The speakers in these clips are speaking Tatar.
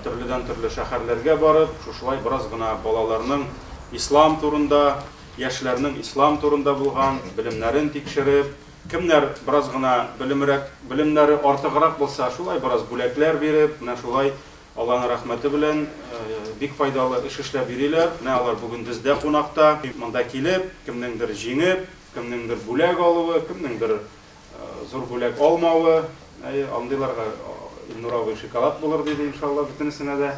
төрледән төрле шәһәрләргә барып, шушылай бераз гына балаларның ислам турында, яшьләрнең ислам турында булган белемнәрен тикшереп, кемнәр бераз гына белемнәре артыграк булса, шулай бераз бүләкләр биреп, менә шулай Аллаһның рәхмәте белән бик файдалы эш эшләп йөриләр. Менә алар бүген бездә кунакта, монда килеп, кемнеңдер җиңеп, кемнеңдер бүләк алуы, кемнеңдер зур бүләк алмавы, андыйларга Нуравый шоколад булыр диде иншалла бөтенесенә дә.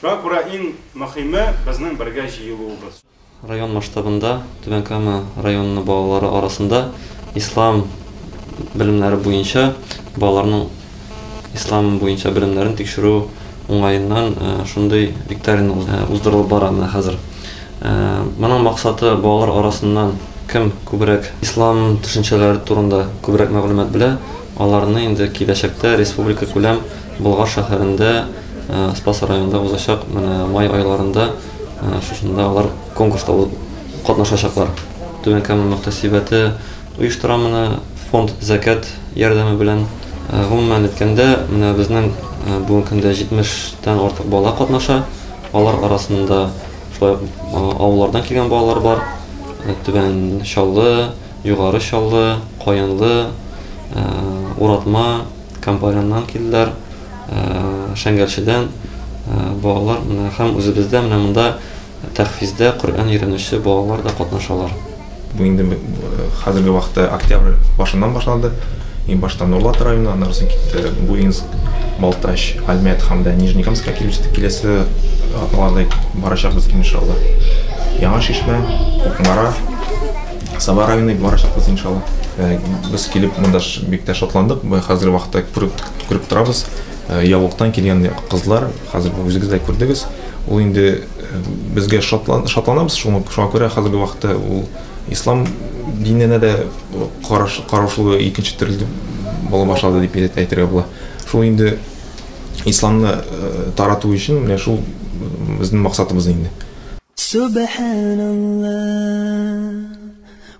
Шуңа күрә иң мөһиме безнең бергә җыелуыбыз. Район масштабында Түбән Кама районының балалары арасында ислам белемнәре буенча балаларның ислам буенча белемнәрен тикшерү уңайыннан шундый викторина уздырылып бара менә хәзер. Моның максаты балалар арасыннан кем күбрәк ислам төшенчәләре турында күбрәк мәгълүмат белә, аларны инде киләчәктә республика күләм Болгар шәһәрендә, Спас районында узачак менә май айларында шушында алар конкурста катнашачаклар. Түбән Кама мөхтәсибәте оештыра моны фонд закат ярдәме белән. Гомумән әйткәндә, менә безнең бүгенге көндә 70-тән артык бала катнаша. Алар арасында шулай авыллардан килгән балалар бар. Түбән Чаллы, Югары Чаллы, Каянлы, Уратма, Кампарияннан килделәр, Шәңгәлчедән балалар менә һәм үзебездә менә монда тәхфиздә Коръән өйрәнүче балалар да катнашалар. Бу инде хәзерге вакытта октябрь башыннан башланды. Иң башта Нурлат районына, аннан соң китте Буинск, Балтач, Альмет һәм дә Нижнекамскка киләсе атналарда барачакбыз иншалла. Яңа Шишмә, Кукмара, Саба районы барачакбыз иншалла. Без килеп монда бик тә шатландык. Хәзерге вакытта күреп торабыз. Ялыктан килгән кызлар, хәзер үзегез дә күрдегез. Ул инде безгә шатланабыз. Шуңа күрә хәзерге вакытта ул ислам диненә дә карашлыгы икенче төрле була башлады дип әйтергә була. Шул инде исламны тарату өчен менә шул безнең максатыбыз инде. Субханаллах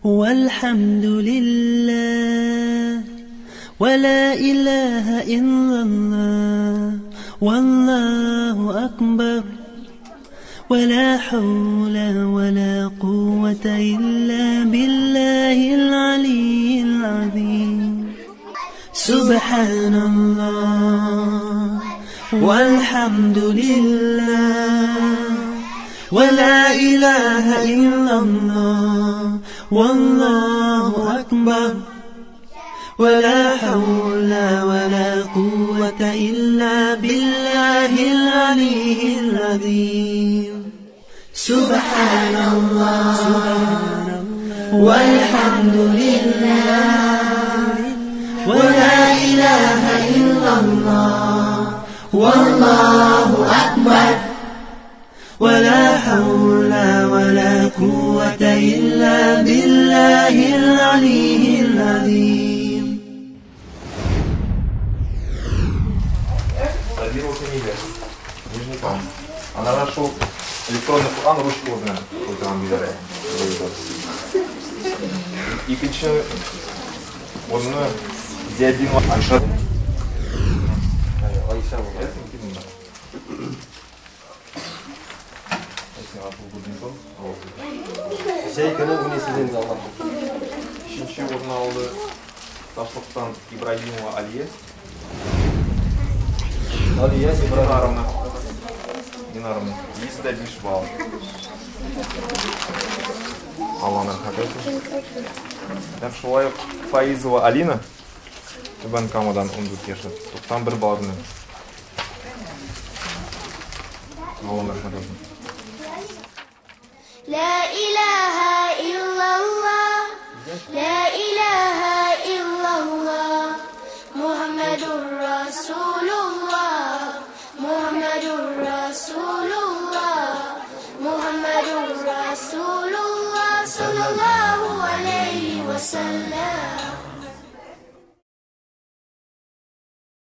вальхамдулиллах ва ла илаха иллаллах валлаху акбар. ولا حول ولا قوة إلا بالله العلي العظيم. سبحان الله والحمد لله ولا إله إلا الله والله أكبر ولا حول ولا قوة إلا بالله العلي العظيم. سبحان الله والحمد لله ولا إله إلا الله والله أكبر ولا حول ولا قوة إلا بالله العلي العظيم. Она нашел электронный Кур'ан ручку белән куйган биләре. Икенче урынны Зиядин Айша. Айша була. Üçüncü урын алды Ташлыктан Ибраимова Алия. Алия Ибраимовна. Динарым. 105 балл. Алланың хакыйкаты. Дәп шулай Фаизова Алина. Түбән Камадан 14 яшьлек. 91 балл белән. Алланың хакыйкаты. لا إله